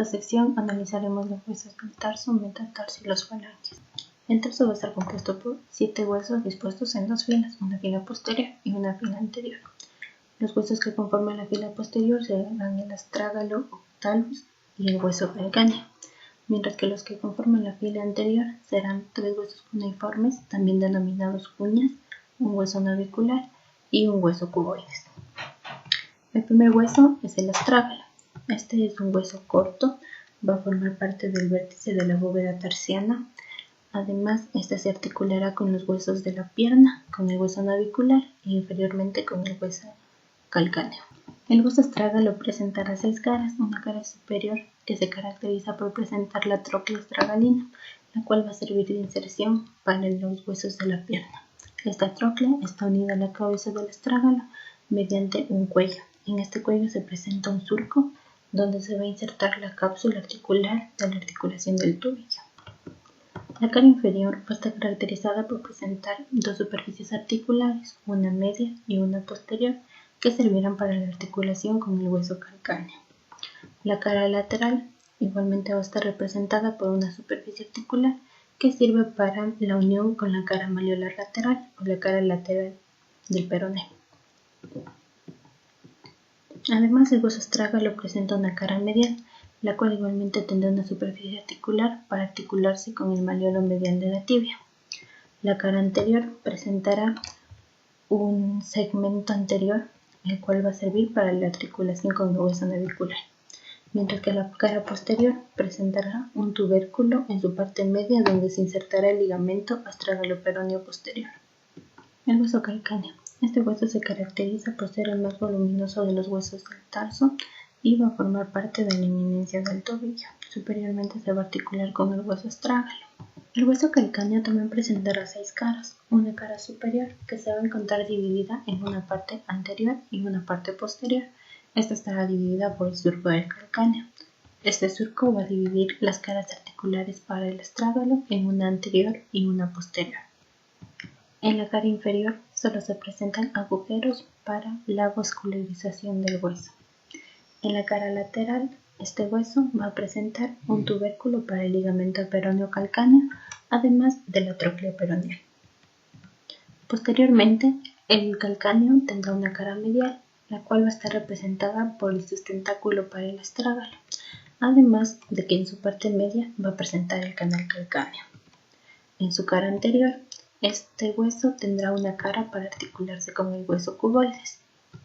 sección analizaremos los huesos del tarso, metatarso y los falanges. El tarso va a estar compuesto por 7 huesos dispuestos en 2 filas, una fila posterior y una fila anterior. Los huesos que conforman la fila posterior serán el astrágalo o talus y el hueso calcáneo, mientras que los que conforman la fila anterior serán 3 huesos cuneiformes, también denominados cuñas, un hueso navicular y un hueso cuboides. El primer hueso es el astrágalo. Este es un hueso corto, va a formar parte del vértice de la bóveda tarsiana. Además, este se articulará con los huesos de la pierna, con el hueso navicular y inferiormente con el hueso calcáneo. El hueso astrágalo presentará 6 caras, una cara superior que se caracteriza por presentar la tróclea astragalina, la cual va a servir de inserción para los huesos de la pierna. Esta tróclea está unida a la cabeza del astrágalo mediante un cuello. En este cuello se presenta un surco donde se va a insertar la cápsula articular de la articulación del tobillo. La cara inferior va a estar caracterizada por presentar 2 superficies articulares, una media y una posterior, que servirán para la articulación con el hueso calcáneo. La cara lateral igualmente va a estar representada por una superficie articular que sirve para la unión con la cara malleolar lateral o la cara lateral del peroné. Además, el hueso astrágalo presenta una cara medial, la cual igualmente tendrá una superficie articular para articularse con el malleolo medial de la tibia. La cara anterior presentará un segmento anterior, el cual va a servir para la articulación con el hueso navicular, mientras que la cara posterior presentará un tubérculo en su parte media donde se insertará el ligamento astrágalo-peroneo posterior. El hueso calcáneo. Este hueso se caracteriza por ser el más voluminoso de los huesos del tarso y va a formar parte de la eminencia del tobillo. Superiormente se va a articular con el hueso astrágalo. El hueso calcáneo también presentará 6 caras, una cara superior que se va a encontrar dividida en una parte anterior y una parte posterior. Esta estará dividida por el surco del calcáneo. Este surco va a dividir las caras articulares para el astrágalo en una anterior y una posterior. En la cara inferior solo se presentan agujeros para la vascularización del hueso. En la cara lateral, este hueso va a presentar un tubérculo para el ligamento peroneo calcáneo, además de la tróclea peroneal. Posteriormente, el calcáneo tendrá una cara medial, la cual va a estar representada por el sustentáculo para el astrágalo, además de que en su parte media va a presentar el canal calcáneo. En su cara anterior, este hueso tendrá una cara para articularse con el hueso cuboides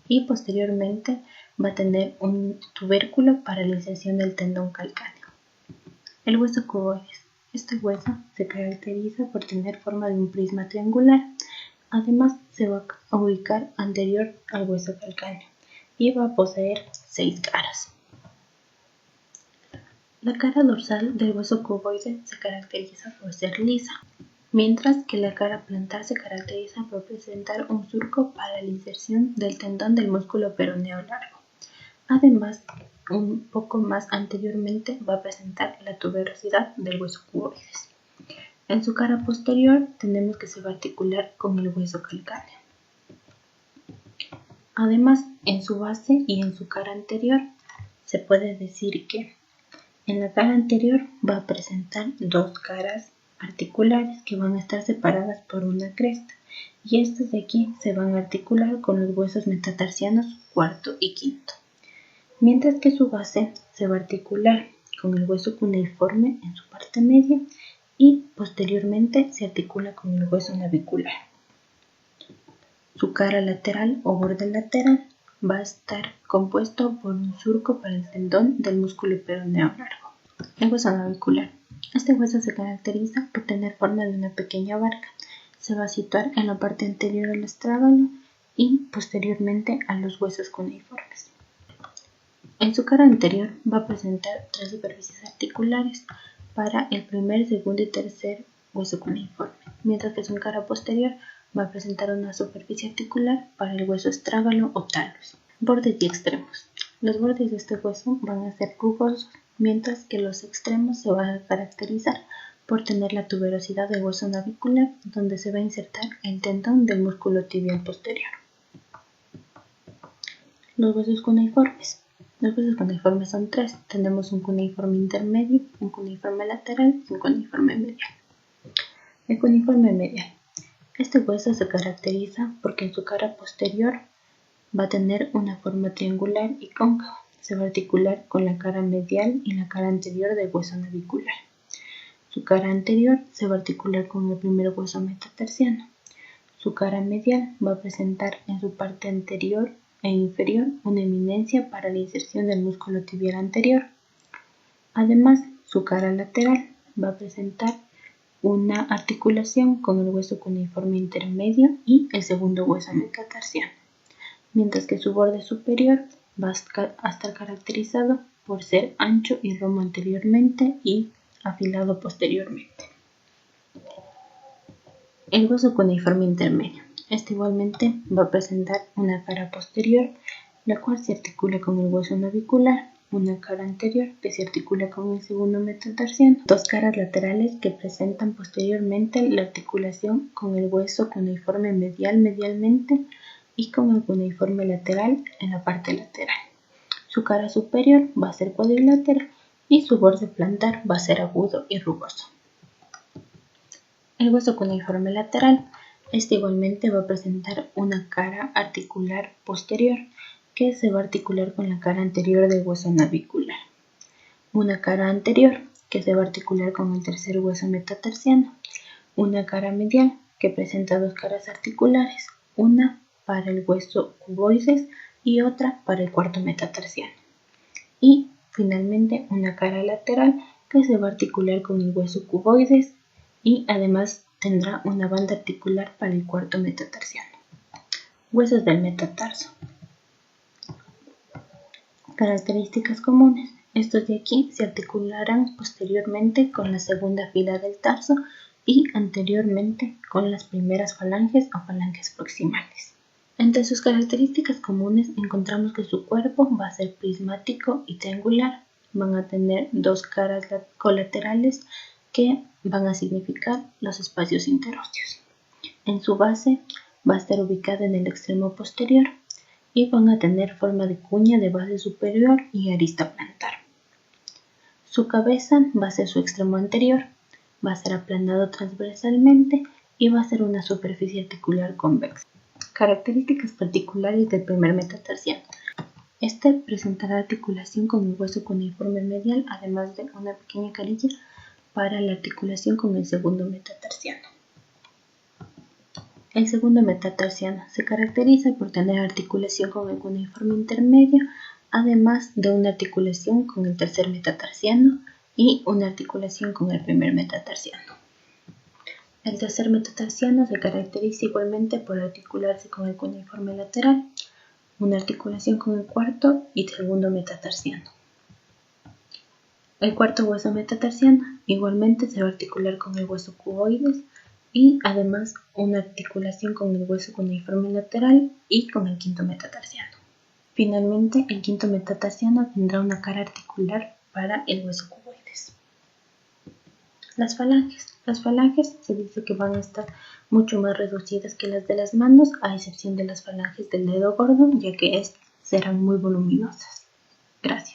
y posteriormente va a tener un tubérculo para la inserción del tendón calcáneo. El hueso cuboides. Este hueso se caracteriza por tener forma de un prisma triangular. Además, se va a ubicar anterior al hueso calcáneo y va a poseer 6 caras. La cara dorsal del hueso cuboide se caracteriza por ser lisa, mientras que la cara plantar se caracteriza por presentar un surco para la inserción del tendón del músculo peroneo largo. Además, un poco más anteriormente va a presentar la tuberosidad del hueso cuboides. En su cara posterior tenemos que se va a articular con el hueso calcáneo. Además, en su base y en su cara anterior se puede decir que en la cara anterior va a presentar 2 caras articulares que van a estar separadas por una cresta, y estas de aquí se van a articular con los huesos metatarsianos cuarto y quinto, mientras que su base se va a articular con el hueso cuneiforme en su parte media y posteriormente se articula con el hueso navicular. Su cara lateral o borde lateral va a estar compuesto por un surco para el tendón del músculo peroneo largo. El hueso navicular. Este hueso se caracteriza por tener forma de una pequeña barca. Se va a situar en la parte anterior al astrágalo y posteriormente a los huesos cuneiformes. En su cara anterior va a presentar 3 superficies articulares para el primer, segundo y tercer hueso cuneiforme, mientras que su cara posterior va a presentar una superficie articular para el hueso astrágalo o talus. Bordes y extremos. Los bordes de este hueso van a ser rugosos, mientras que los extremos se van a caracterizar por tener la tuberosidad del hueso navicular, donde se va a insertar el tendón del músculo tibial posterior. Los huesos cuneiformes. Los huesos cuneiformes son tres. Tenemos un cuneiforme intermedio, un cuneiforme lateral y un cuneiforme medial. El cuneiforme medial. Este hueso se caracteriza porque en su cara posterior va a tener una forma triangular y cóncava. Se va a articular con la cara medial y la cara anterior del hueso navicular. Su cara anterior se va a articular con el primer hueso metatarsiano. Su cara medial va a presentar en su parte anterior e inferior una eminencia para la inserción del músculo tibial anterior. Además, su cara lateral va a presentar una articulación con el hueso cuneiforme intermedio y el segundo hueso metatarsiano, mientras que su borde superior va a estar caracterizado por ser ancho y romo anteriormente y afilado posteriormente. El hueso cuneiforme intermedio. Este igualmente va a presentar una cara posterior, la cual se articula con el hueso navicular, una cara anterior que se articula con el segundo metatarsiano, dos caras laterales que presentan posteriormente la articulación con el hueso cuneiforme medial medialmente y con el cuneiforme lateral en la parte lateral. Su cara superior va a ser cuadrilátera y su borde plantar va a ser agudo y rugoso. El hueso cuneiforme lateral. Este igualmente va a presentar una cara articular posterior que se va a articular con la cara anterior del hueso navicular. Una cara anterior que se va a articular con el tercer hueso metatarsiano. Una cara medial que presenta dos caras articulares, una para el hueso cuboides y otra para el cuarto metatarsiano. Y finalmente una cara lateral que se va a articular con el hueso cuboides y además tendrá una banda articular para el cuarto metatarsiano. Huesos del metatarso. Características comunes. Estos de aquí se articularán posteriormente con la segunda fila del tarso y anteriormente con las primeras falanges o falanges proximales. Entre sus características comunes encontramos que su cuerpo va a ser prismático y triangular. Van a tener dos caras colaterales que van a significar los espacios interóseos. En su base va a estar ubicada en el extremo posterior y van a tener forma de cuña de base superior y arista plantar. Su cabeza va a ser su extremo anterior, va a ser aplanado transversalmente y va a ser una superficie articular convexa. Características particulares del primer metatarsiano. Este presentará articulación con el hueso cuneiforme medial, además de una pequeña carilla para la articulación con el segundo metatarsiano. El segundo metatarsiano se caracteriza por tener articulación con el cuneiforme intermedio, además de una articulación con el tercer metatarsiano y una articulación con el primer metatarsiano. El tercer metatarsiano se caracteriza igualmente por articularse con el cuneiforme lateral, una articulación con el cuarto y segundo metatarsiano. El cuarto hueso metatarsiano igualmente se va a articular con el hueso cuboides y además una articulación con el hueso cuneiforme lateral y con el quinto metatarsiano. Finalmente, el quinto metatarsiano tendrá una cara articular para el hueso cuboides. Las falanges. Las falanges se dice que van a estar mucho más reducidas que las de las manos, a excepción de las falanges del dedo gordo, ya que estas serán muy voluminosas. Gracias.